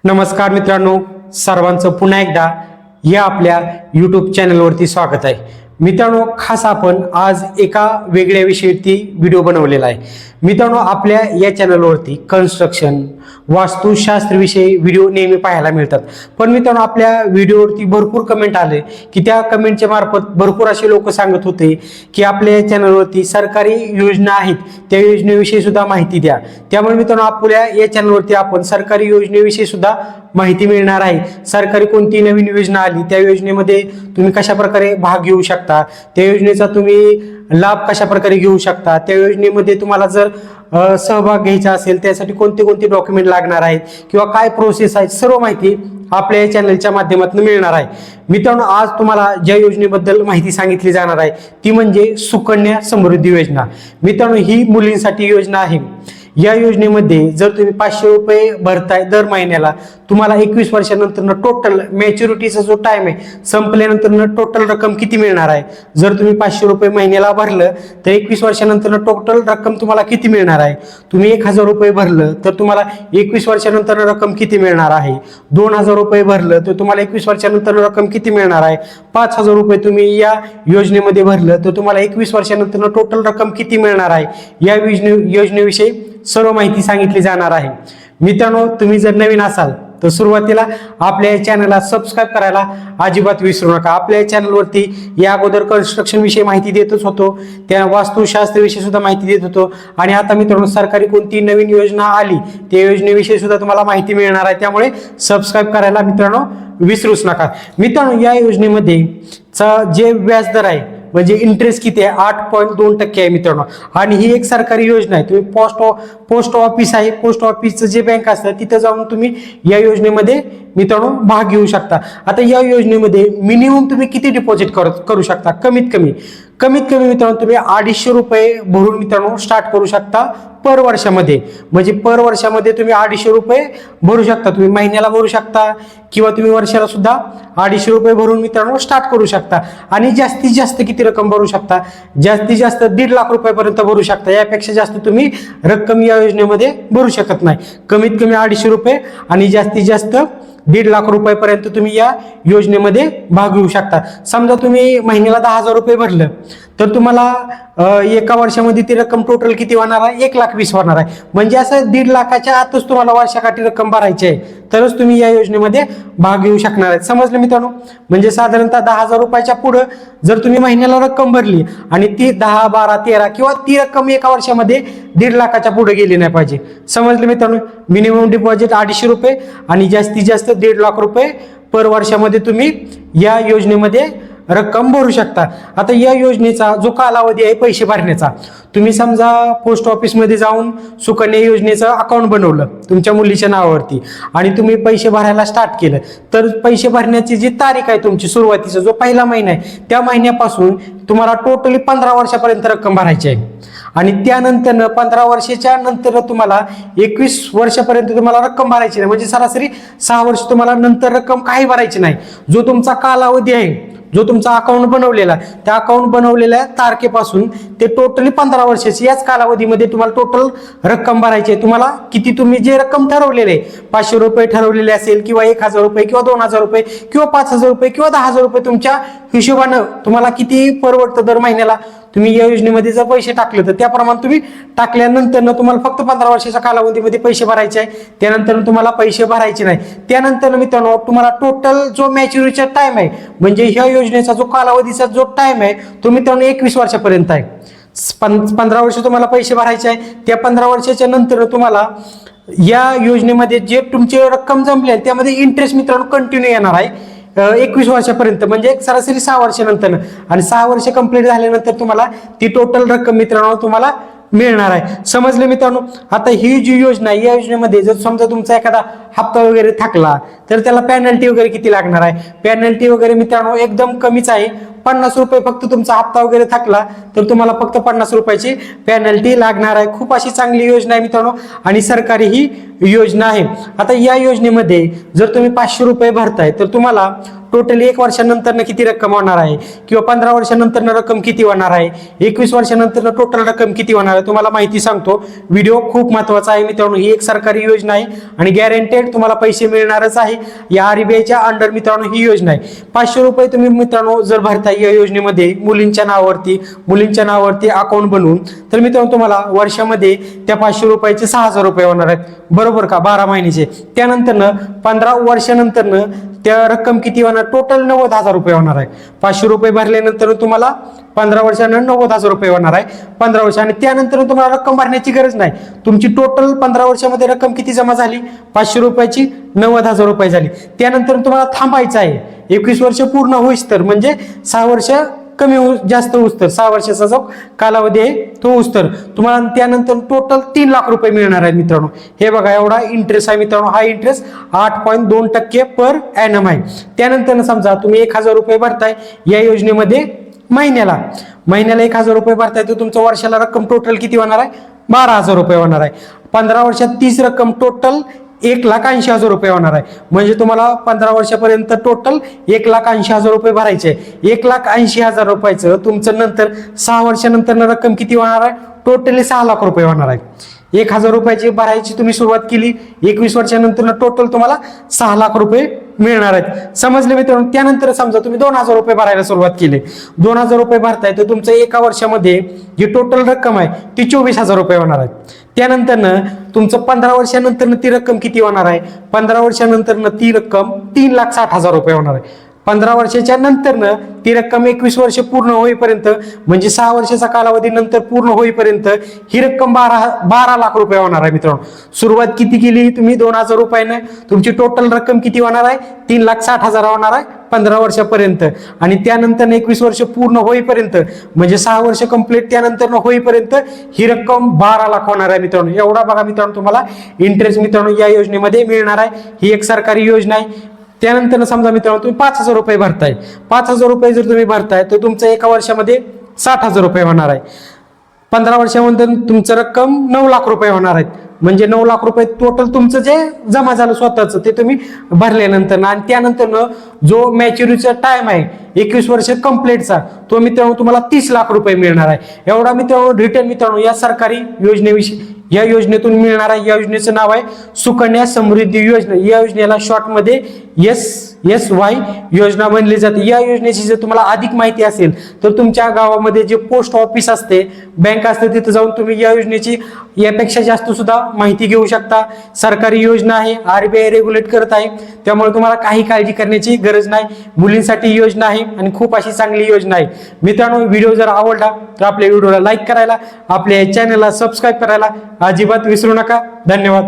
नमस्कार मित्रांनो, सर्वांचं पुन्हा एकदा या आपल्या यूट्यूब चॅनलवरती स्वागत आहे. मित्रांनो, खास आपण आज एका वेगळ्या विषयावरती व्हिडिओ बनवलेला आहे. मित्रांनो, आपल्या या चॅनलवरती कन्स्ट्रक्शन, वास्तुशास्त्रविषयी व्हिडिओ नेहमी पाहायला मिळतात. पण मित्रांनो, आपल्या व्हिडिओवरती भरपूर कमेंट आले की त्या कमेंटच्या मार्फत भरपूर असे लोक सांगत होते की आपल्या चॅनलवरती सरकारी योजना आहेत, त्या योजनेविषयी सुद्धा माहिती द्या. त्यामुळे मित्रांनो, आपल्या या चॅनलवरती आपण सरकारी योजनेविषयी सुद्धा माहिती मिळणार आहे. सरकारी कोणती नवीन योजना आली, त्या योजनेमध्ये तुम्ही कशा प्रकारे भाग घेऊ शकता, त्या योजनेचा तुम्ही लाभ कशा प्रकारे घेऊ शकता, त्या योजनेमध्ये तुम्हाला जर सहभाग घ्यायचा असेल त्यासाठी कोणते कोणते डॉक्युमेंट लागणार आहेत किंवा काय प्रोसेस आहे, सर्व माहिती आपल्या या चॅनलच्या माध्यमातून मिळणार आहे. मित्रांनो, आज तुम्हाला ज्या योजनेबद्दल माहिती सांगितली जाणार आहे ती म्हणजे सुकन्या समृद्धी योजना. मित्रांनो, ही मुलींसाठी योजना आहे. या योजनेमध्ये जर तुम्ही 500 रुपये भरताय दर महिन्याला, तुम्हाला 21 वर्षानंतर टोटल मॅच्युरिटीचा जो टाइम आहे संपल्यानंतर टोटल रक्कम किती मिळणार आहे. जर तुम्ही 500 रुपये महिन्याला भरलं तर 21 वर्षानंतर टोटल रक्कम तुम्हाला किती मिळणार आहे. तुम्ही 1000 रुपये भरलं तर तुम्हाला 21 वर्षानंतर रक्कम किती मिळणार आहे. 2000 रुपये भरलं तर तुम्हाला 21 वर्षानंतर रक्कम किती मिळणार आहे. 5000 रुपये तुम्ही या योजनेमध्ये भरलं तर तुम्हाला 21 वर्षानंतर टोटल रक्कम किती मिळणार आहे. या योजनेविषयी सर्व माहिती सांगितली जाणार आहे. मित्रांनो, तुम्ही जर नवीन असाल तर सुरुवातीला आपल्या चॅनलला सबस्क्राईब करायला अजिबात विसरू नका. आपल्या चॅनलवरती या अगोदर कन्स्ट्रक्शन विषयी माहिती देतच होतो, त्या वास्तुशास्त्रविषयी सुद्धा माहिती देत होतो, आणि आता मित्रांनो सरकारी कोणती नवीन योजना आली त्या योजनेविषयी सुद्धा तुम्हाला माहिती मिळणार आहे. त्यामुळे सबस्क्राईब करायला मित्रांनो विसरूच नका. मित्रांनो, या योजनेमध्ये जे व्याजदर आहे म्हणजे इंटरेस्ट किती आहे, 8.2% आहे मित्रांनो. आणि ही एक सरकारी योजना आहे. तुम्ही पोस्ट ऑफिस आहे, पोस्ट ऑफिसचं जे बँक असतं तिथं जाऊन तुम्ही या योजनेमध्ये मित्रांनो भाग घेऊ शकता. आता या योजनेमध्ये मिनिमम तुम्ही किती डिपॉझिट करू शकता, कमीत कमी मित्रांनो तुम्ही 250 रुपये भरून मित्रांनो स्टार्ट करू शकता पर वर्षामध्ये. म्हणजे पर वर्षामध्ये तुम्ही 250 रुपये भरू शकता. तुम्ही महिन्याला भरू शकता किंवा तुम्ही वर्षाला सुद्धा 250 रुपये भरून मित्रांनो स्टार्ट करू शकता. आणि जास्तीत जास्त किती रक्कम भरू शकता, जास्तीत जास्त 1.5 लाख रुपयापर्यंत भरू शकता. यापेक्षा जास्त तुम्ही रक्कम या योजनेमध्ये भरू शकत नाही. कमीत कमी 250 रुपये आणि जास्तीत जास्त 1.5 लाख रुपयापर्यंत तुम्ही या योजनेमध्ये भाग घेऊ शकता. समजा तुम्ही महिन्याला 10,000 रुपये भरलं तर तुम्हाला एका वर्षामध्ये ती रक्कम टोटल किती होणार आहे, 1,20,000 होणार आहे. म्हणजे असं 1.5 लाखाच्या आतच तुम्हाला वर्षाकाठी रक्कम भरायची आहे, तरच तुम्ही या योजनेमध्ये भाग घेऊ शकणार आहे. समजलं मित्रांनो? म्हणजे साधारणतः 10,000 रुपयाच्या पुढं जर तुम्ही महिन्याला रक्कम भरली आणि ती 10, 12, 13 किंवा ती रक्कम एका वर्षामध्ये 1.5 लाखाच्या पुढे गेली नाही पाहिजे. समजलं मित्रांनो? मिनिमम डिपॉझिट 250 रुपये आणि जास्तीत जास्त 1.5 लाख रुपये पर वर्षामध्ये तुम्ही या योजनेमध्ये रक्कम भरू शकता. आता या योजनेचा जो कालावधी आहे पैसे भरण्याचा, तुम्ही समजा पोस्ट ऑफिसमध्ये जाऊन सुकन्या योजनेचं अकाउंट बनवलं तुमच्या मुलीच्या नावावरती आणि तुम्ही पैसे भरायला स्टार्ट केलं, तर पैसे भरण्याची जी तारीख आहे तुमची सुरुवातीचा जो पहिला महिना आहे त्या महिन्यापासून तुम्हाला टोटली 15 वर्षापर्यंत रक्कम भरायची आहे. आणि त्यानंतर 15 वर्षाच्या नंतर तुम्हाला 21 वर्षापर्यंत तुम्हाला रक्कम भरायची नाही. म्हणजे सरासरी 6 वर्ष तुम्हाला नंतर रक्कम काही भरायची नाही. जो तुमचा कालावधी आहे, जो तुमचा अकाउंट बनवलेला, त्या अकाउंट बनवलेल्या तारखेपासून ते टोटली 15 वर्षाची याच कालावधीमध्ये तुम्हाला टोटल रक्कम भरायची आहे. तुम्हाला किती तुम्ही जे रक्कम ठरवलेले 500 रुपये ठरवलेले असेल किंवा 1000 रुपये किंवा 2000 रुपये किंवा 5000 रुपये किंवा 10,000 रुपये तुमच्या हिशोबानं तुम्हाला किती परवडतं दर महिन्याला तुम्ही या योजनेमध्ये जर पैसे टाकले तर त्याप्रमाणे तुम्ही टाकल्यानंतर तुम्हाला फक्त 15 वर्षाच्या कालावधीमध्ये पैसे भरायचे आहे. त्यानंतर तुम्हाला पैसे भरायचे नाही. त्यानंतर मित्रांनो तुम्हाला टोटल जो मॅच्युरिटीचा टाइम आहे म्हणजे ह्या योजनेचा जो कालावधीचा जो टाइम आहे तो मित्रांनो 21 वर्षापर्यंत आहे. 15 वर्ष तुम्हाला पैसे भरायचे आहे. त्या 15 वर्षाच्या नंतर तुम्हाला या योजनेमध्ये जे तुमची रक्कम जमली आहे त्यामध्ये इंटरेस्ट मित्रांनो कंटिन्यू येणार आहे 21 वर्षापर्यंत. म्हणजे सरासरी 6 वर्षानंतर, आणि 6 वर्ष कंप्लीट झाल्यानंतर तुम्हाला ती टोटल रक्कम मित्रांनो तुम्हाला मिळणार आहे. समजले मित्रांनो? आता ही जी योजना आहे या योजनेमध्ये जर समजा तुमचा एखादा हप्ता वगैरे थकला तर त्याला पेनल्टी वगैरे किती लागणार आहे. पेनल्टी वगैरे मित्रांनो एकदम कमीच आहे, 50 रुपये फक्त. तुमचा हप्ता वगैरे थकला तर तुम्हाला फक्त 50 रुपयाची पेनल्टी लागणार आहे. खूप अशी चांगली योजना आहे मित्रांनो आणि सरकारी ही योजना आहे. आता या योजनेमध्ये जर तुम्ही 500 रुपये भरताय तर तुम्हाला टोटली 1 वर्षानंतर किती रक्कम होणार आहे किंवा 15 वर्षानंतर रक्कम किती होणार आहे, 21 वर्षानंतर टोटल रक्कम किती होणार आहे, तुम्हाला माहिती सांगतो. व्हिडिओ खूप महत्वाचा आहे मित्रांनो. ही एक सरकारी योजना आहे आणि गॅरंटेड तुम्हाला पैसे मिळणारच आहे. या RBIच्या अंडर मित्रांनो ही योजना आहे. 500 रुपये तुम्ही मित्रांनो जर भरताय या योजनेमध्ये मुलींच्या नावावरती अकाउंट बनवून, तर मित्रांनो तुम्हाला वर्षामध्ये त्या 500 रुपयाचे 6,000 रुपये होणार आहेत, बरोबर का, 12 महिन्याचे. त्यानंतर 15 वर्षानंतर त्या रक्कम किती होणार, टोटल 90,000 रुपये होणार आहे. 500 रुपये भरल्यानंतर तुम्हाला 15 वर्षानंतर 90,000 रुपये होणार आहे 15 वर्ष. आणि त्यानंतर तुम्हाला रक्कम भरण्याची गरज नाही. तुमची टोटल 15 वर्षामध्ये रक्कम किती जमा झाली, 500 रुपयाची 90,000 रुपये झाली. त्यानंतर तुम्हाला थांबायचं आहे 21 वर्ष पूर्ण होईस तर, म्हणजे 6 वर्ष कमी जास्त होऊस तर, 6 वर्षाचा जो कालावधी आहे तो होऊस तर तुम्हाला त्यानंतर टोटल 3 लाख रुपये मिळणार आहे मित्रांनो. हे बघा एवढा इंटरेस्ट आहे मित्रांनो. हा इंटरेस्ट 8.2% पर ॲनम आहे. त्यानंतर समजा तुम्ही 1,000 रुपये भरताय या योजनेमध्ये महिन्याला 1,000 रुपये भरताय, तर तुमचं वर्षाला रक्कम टोटल किती होणार आहे, 12,000 रुपये होणार आहे. 15 वर्षात 30 रक्कम टोटल 1,80,000 रुपये होणार आहे. म्हणजे तुम्हाला 15 वर्षापर्यंत टोटल 1,80,000 रुपये भरायचे. 1,80,000 रुपयाचं तुमचं नंतर 6 वर्षानंतर रक्कम किती होणार आहे, टोटली 6 लाख रुपये होणार आहे. 1,000 रुपयाची भरायची तुम्ही सुरुवात केली, 21 वर्षानंतर टोटल तुम्हाला 6 लाख रुपये मिळणार आहेत. समजले मित्रांनो. त्यानंतर समजा तुम्ही 2,000 रुपये भरायला सुरुवात केली, 2,000 रुपये भरताय, तर तुमचं एका वर्षामध्ये जी टोटल रक्कम आहे ती 24,000 रुपये होणार आहे. त्यानंतर तुमचं 15 वर्षानंतर ती रक्कम किती होणार आहे, 15 वर्षानंतर ती रक्कम 3,60,000 रुपये होणार आहे. 15 वर्षाच्या नंतर ती रक्कम 21 वर्ष पूर्ण होईपर्यंत, म्हणजे 6 वर्षाचा कालावधी नंतर पूर्ण होईपर्यंत ही रक्कम 12 लाख रुपये होणार आहे मित्रांनो. सुरुवात किती केली तुम्ही, 2,000 रुपयाने, तुमची टोटल रक्कम किती होणार आहे, 3,60,000 होणार आहे 15 वर्षापर्यंत. आणि त्यानंतर 21 वर्ष पूर्ण होईपर्यंत, म्हणजे 6 वर्ष कंप्लीट त्यानंतर होईपर्यंत ही रक्कम 12 लाख होणार आहे मित्रांनो. एवढा बघा मित्रांनो तुम्हाला इंटरेस्ट मित्रांनो या योजनेमध्ये मिळणार आहे. ही एक सरकारी योजना आहे. त्यानंतर समजा मित्रांनो तुम्ही 5,000 रुपये भरताय, 5,000 रुपये जर तुम्ही भरताय तर तुमचं एका वर्षामध्ये 60,000 रुपये होणार आहे. 15 वर्षानंतर तुमचं रक्कम 9 लाख रुपये होणार आहेत. म्हणजे 9 लाख रुपये टोटल तुमचं जे जमा झालं स्वतःचं ते तुम्ही भरल्यानंतर. आणि त्यानंतर जो मॅच्युरिटीचा टाइम आहे 21 वर्ष कंप्लीटचा, तो मित्रांनो तुम्हाला 30 लाख रुपये मिळणार आहे. एवढा मित्रांनो रिटर्न मित्रांनो या सरकारी योजनेविषयी या योजनेतून मिळणार आहे. या योजनेचं नाव आहे सुकन्या समृद्धी योजना. या योजनेला शॉर्टमध्ये SSY योजना म्हणली जाते. या योजनेची जर तुम्हाला अधिक माहिती असेल तर तुमच्या गावामध्ये जे पोस्ट ऑफिस असते, बँक असते, तिथे जाऊन तुम्ही या योजनेची यापेक्षा जास्त सुद्धा माहिती घेऊ शकता. सरकारी योजना आहे, RBI रेग्युलेट करत आहे, त्यामुळे तुम्हाला काही काळजी करण्याची गरज नाही. मुलींसाठी योजना आहे आणि खूप अशी चांगली योजना आहे मित्रांनो. व्हिडिओ जर आवडला तर आपल्या व्हिडिओला लाईक करायला, आपल्या चॅनलला सबस्क्राईब करायला अजिबात विसरू नका. धन्यवाद.